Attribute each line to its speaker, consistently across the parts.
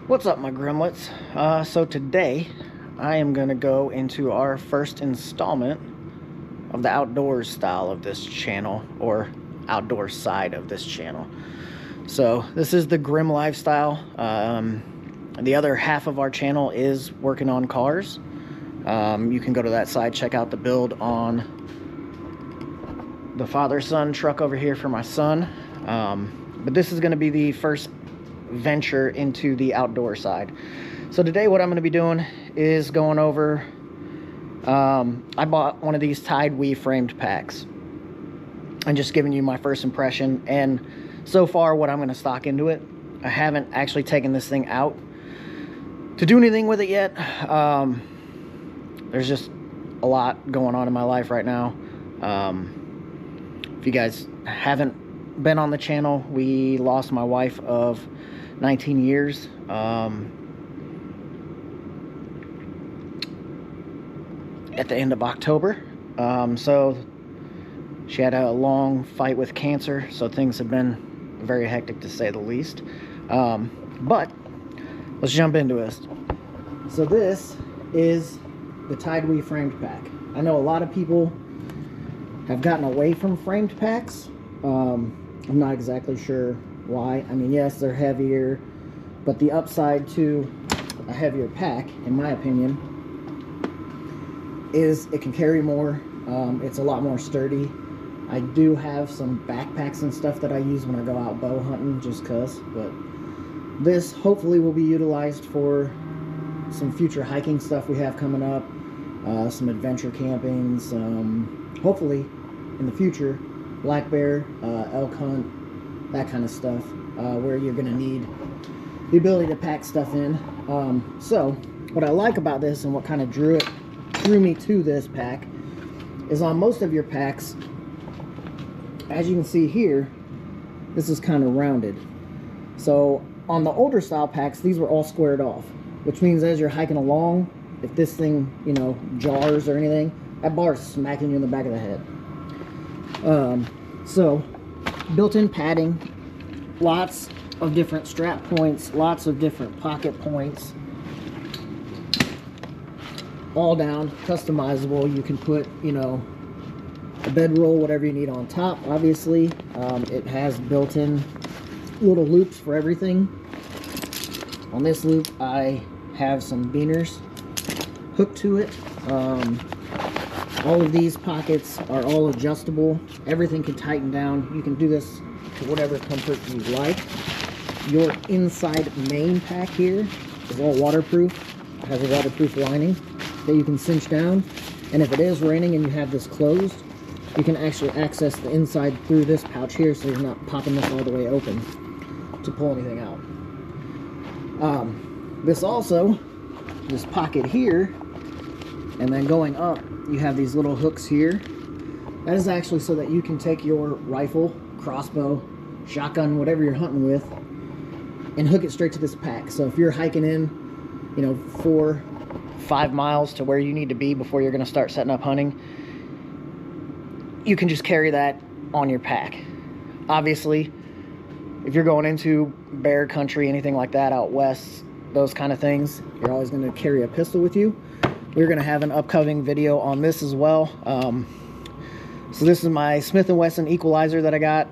Speaker 1: What's up, my Grimlets? So today I am going to go into our first installment of the outdoors style of this channel, or outdoor side of this channel. So this is the Grim Lifestyle. The other half of our channel is working on cars. You can go to that side, check out the build on the father-son truck over here for my son. But this is going to be the first venture into the outdoor side. So today what I'm going to be doing is going over, I bought one of these Tide weave framed packs and just giving you my first impression, and so far what I'm going to stock into it. I haven't actually taken this thing out to do anything with it yet. There's just a lot going on in my life right now. If you guys haven't been on the channel, we lost my wife of 19 years. At the end of October. So she had a long fight with cancer, so things have been very hectic to say the least. But let's jump into this. So this is the Tide weave framed pack. I know a lot of people have gotten away from framed packs. I'm not exactly sure why. I mean, yes, they're heavier, but the upside to a heavier pack, in my opinion, is it can carry more. It's a lot more sturdy. I do have some backpacks and stuff that I use when I go out bow hunting, just cause, but this hopefully will be utilized for some future hiking stuff we have coming up, some adventure camping, hopefully in the future, black bear, elk hunt, that kind of stuff, where you're going to need the ability to pack stuff in. So what I like about this, and what kind of drew me to this pack, is on most of your packs, as you can see here, this is kind of rounded. So on the older style packs, these were all squared off, which means as you're hiking along, if this thing, you know, jars or anything, that bar is smacking you in the back of the head. So built-in padding, lots of different strap points, lots of different pocket points, all down, customizable. You can put, you know, a bedroll, whatever you need on top. Obviously, it has built-in little loops for everything. On this loop, I have some beaners hooked to it. All of these pockets are all adjustable. Everything can tighten down. You can do this to whatever comfort you like. Your inside main pack here is all waterproof. It has a waterproof lining that you can cinch down. And if it is raining and you have this closed, you can actually access the inside through this pouch here, so you're not popping this all the way open to pull anything out. This pocket here, and then going up, you have these little hooks here. That is actually so that you can take your rifle, crossbow, shotgun, whatever you're hunting with, and hook it straight to this pack. So if you're hiking in, you know, 4-5 miles to where you need to be before you're going to start setting up hunting, you can just carry that on your pack. Obviously, if you're going into bear country, anything like that, out west, those kind of things, you're always going to carry a pistol with you. We're going to have an upcoming video on this as well. So this is my Smith & Wesson equalizer that I got.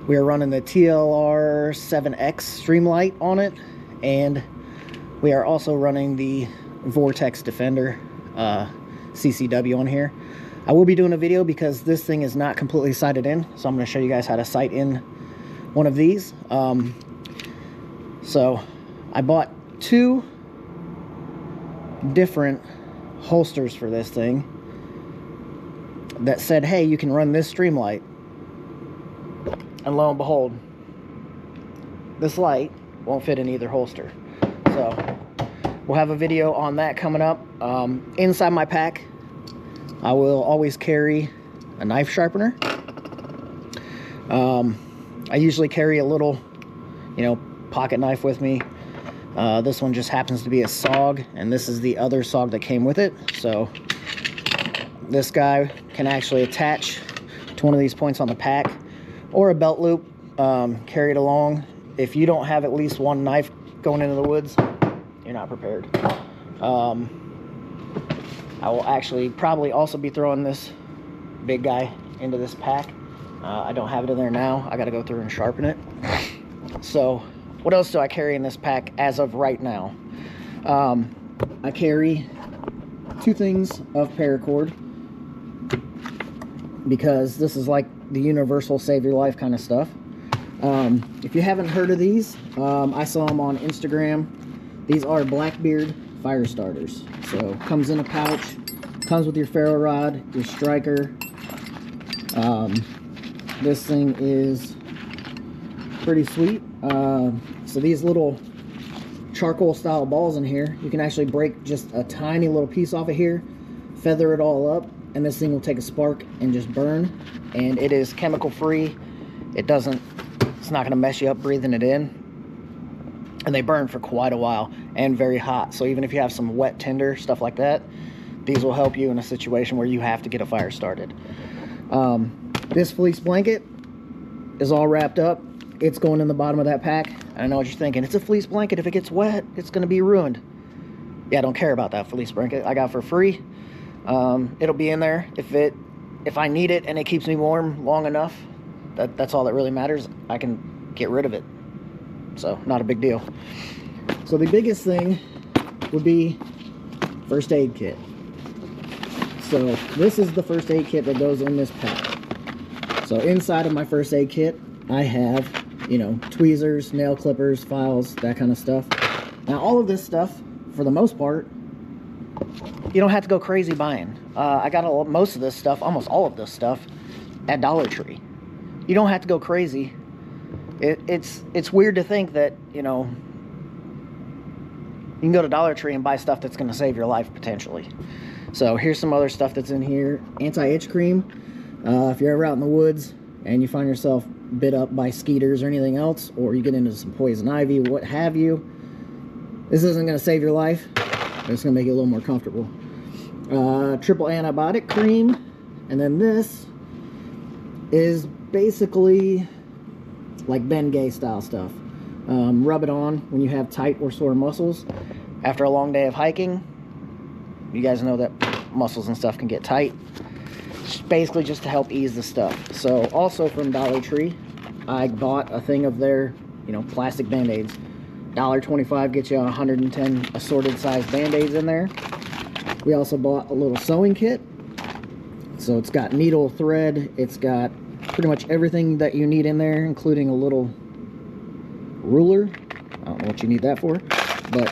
Speaker 1: We are running the TLR 7X Streamlight on it, and we are also running the Vortex Defender CCW on here. I will be doing a video because this thing is not completely sighted in, so I'm going to show you guys how to sight in one of these. So I bought 2 different holsters for this thing that said, hey, you can run this Streamlight. And lo and behold, this light won't fit in either holster. So we'll have a video on that coming up. Inside my pack, I will always carry a knife sharpener. I usually carry a little, you know, pocket knife with me. This one just happens to be a SOG, and this is the other SOG that came with it. So this guy can actually attach to one of these points on the pack, or a belt loop, carry it along if you don't have at least one knife going into the woods, you're not prepared. I will actually probably also be throwing this big guy into this pack. I don't have it in there now. I got to go through and sharpen it. So what else do I carry in this pack as of right now? I carry 2 things of paracord, because this is like the universal save your life kind of stuff. If you haven't heard of these, I saw them on Instagram. These are Blackbeard fire starters. So comes in a pouch, comes with your ferro rod, your striker. This thing is pretty sweet. So these little charcoal style balls in here, you can actually break just a tiny little piece off of here, feather it all up, and this thing will take a spark and just burn. And it is chemical free. It's not going to mess you up breathing it in. And they burn for quite a while and very hot. So even if you have some wet tinder, stuff like that, these will help you in a situation where you have to get a fire started. This fleece blanket is all wrapped up. It's going in the bottom of that pack. I know what you're thinking. It's a fleece blanket. If it gets wet, it's going to be ruined. Yeah, I don't care about that fleece blanket. I got it for free. It'll be in there. If I need it and it keeps me warm long enough, that's all that really matters. I can get rid of it. So, not a big deal. So the biggest thing would be first aid kit. So this is the first aid kit that goes in this pack. So inside of my first aid kit, I have, you know, tweezers, nail clippers, files, that kind of stuff. Now all of this stuff, for the most part, you don't have to go crazy buying. I got most of this stuff, almost all of this stuff, at Dollar Tree. You don't have to go crazy. It's weird to think that, you know, you can go to Dollar Tree and buy stuff that's going to save your life potentially. So here's some other stuff that's in here. Anti-itch cream. If you're ever out in the woods and you find yourself bit up by skeeters or anything else, or you get into some poison ivy, what have you, this isn't going to save your life, but it's going to make you a little more comfortable. Triple antibiotic cream. And then this is basically like Bengay style stuff. Rub it on when you have tight or sore muscles. After a long day of hiking, you guys know that muscles and stuff can get tight. It's basically just to help ease the stuff. So also from Dollar Tree, I bought a thing of their, you know, plastic band-aids. $1.25 gets you 110 assorted size band-aids in there. We also bought a little sewing kit. So it's got needle, thread, it's got pretty much everything that you need in there, including a little ruler. I don't know what you need that for, but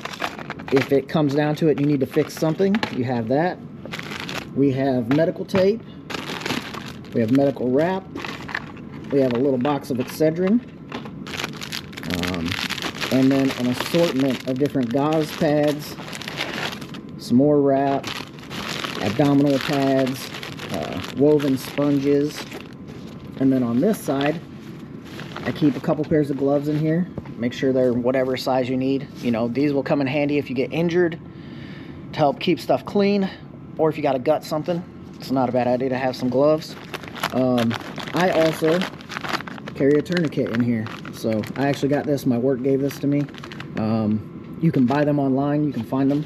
Speaker 1: if it comes down to it, you need to fix something, you have that. We have medical tape. We have medical wrap. We have a little box of Excedrin. And then an assortment of different gauze pads, some more wrap, abdominal pads, woven sponges. And then on this side, I keep a couple pairs of gloves in here. Make sure they're whatever size you need. You know, these will come in handy if you get injured to help keep stuff clean, or if you got to gut something. It's not a bad idea to have some gloves. I also carry a tourniquet in here. So I actually got this. My work gave this to me. You can buy them online. You can find them.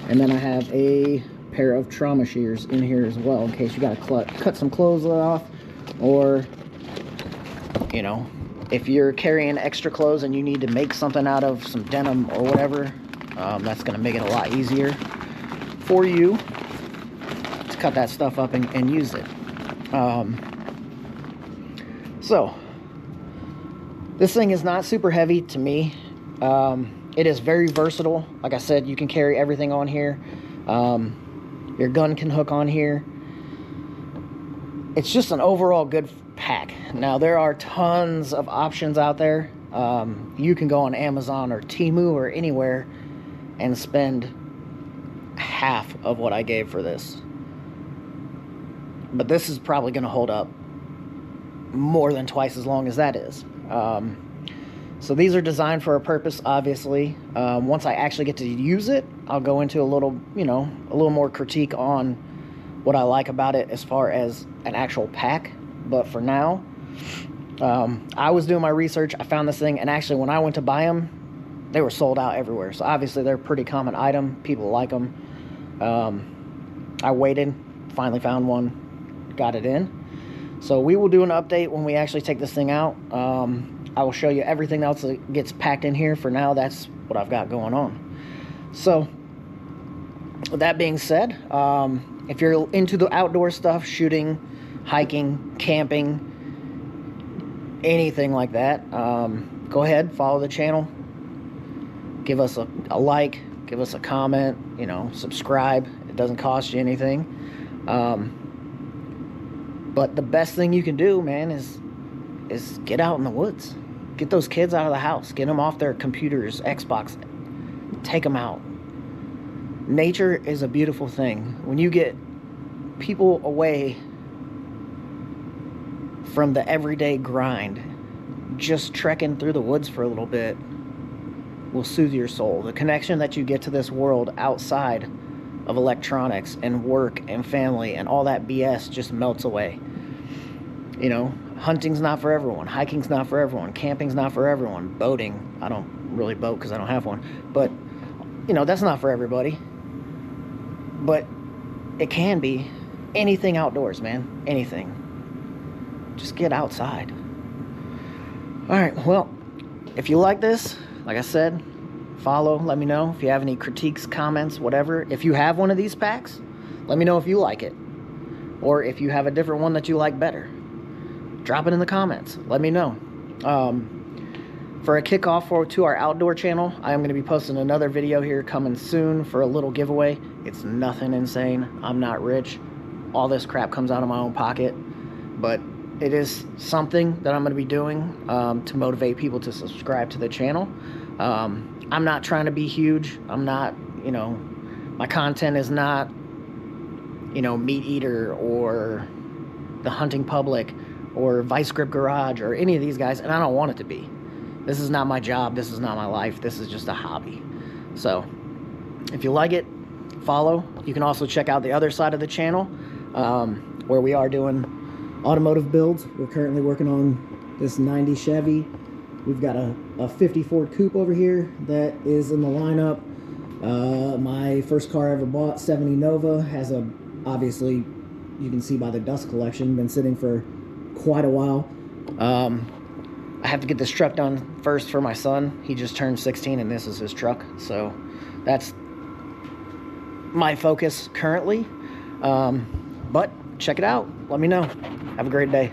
Speaker 1: And then I have a pair of trauma shears in here as well, in case you got to cut some clothes off, or, you know, if you're carrying extra clothes and you need to make something out of some denim or whatever, that's going to make it a lot easier for you to cut that stuff up and use it. So this thing is not super heavy to me. It is very versatile. Like I said, you can carry everything on here. Your gun can hook on here. It's just an overall good pack. Now, there are tons of options out there. You can go on Amazon or Temu or anywhere and spend half of what I gave for this. But this is probably going to hold up more than twice as long as that is. So these are designed for a purpose, obviously. Once I actually get to use it, I'll go into a little, you know, a little more critique on what I like about it as far as an actual pack. But for now, I was doing my research, I found this thing, and actually when I went to buy them, they were sold out everywhere. So obviously they're a pretty common item. People like them. I waited, finally found one, got it in. So we will do an update when we actually take this thing out. I will show you everything else that gets packed in here. For now, that's what I've got going on. So with that being said, if you're into the outdoor stuff, shooting, hiking, camping, anything like that, go ahead, follow the channel, give us a like, give us a comment, you know, subscribe. It doesn't cost you anything. But the best thing you can do, man, is get out in the woods. Get those kids out of the house. Get them off their computers, Xbox. Take them out. Nature is a beautiful thing. When you get people away from the everyday grind, just trekking through the woods for a little bit will soothe your soul. The connection that you get to this world outside of electronics and work and family and all that BS just melts away. You know, hunting's not for everyone. Hiking's not for everyone. Camping's not for everyone. Boating, I don't really boat because I don't have one. But, you know, that's not for everybody. But it can be. Anything outdoors, man. Anything. Just get outside. Alright, well, if you like this, like I said, follow, let me know if you have any critiques, comments, whatever. If you have one of these packs, let me know if you like it, or if you have a different one that you like better. Drop it in the comments, let me know. For a kickoff to our outdoor channel, I am going to be posting another video here coming soon for a little giveaway. It's nothing insane. I'm not rich. All this crap comes out of my own pocket, but it is something that I'm going to be doing to motivate people to subscribe to the channel. I'm not trying to be huge. I'm not, you know, my content is not, you know, Meat Eater or The Hunting Public or Vice Grip Garage or any of these guys, and I don't want it to be. This is not my job. This is not my life. This is just a hobby. So if you like it, follow. You can also check out the other side of the channel where we are doing automotive builds. We're currently working on this 90 Chevy. We've got a 50 Ford Coupe over here that is in the lineup. My first car I ever bought, 70 Nova, has a, obviously, you can see by the dust collection, been sitting for quite a while. I have to get this truck done first for my son. He just turned 16 and this is his truck. So that's my focus currently. But check it out. Let me know. Have a great day.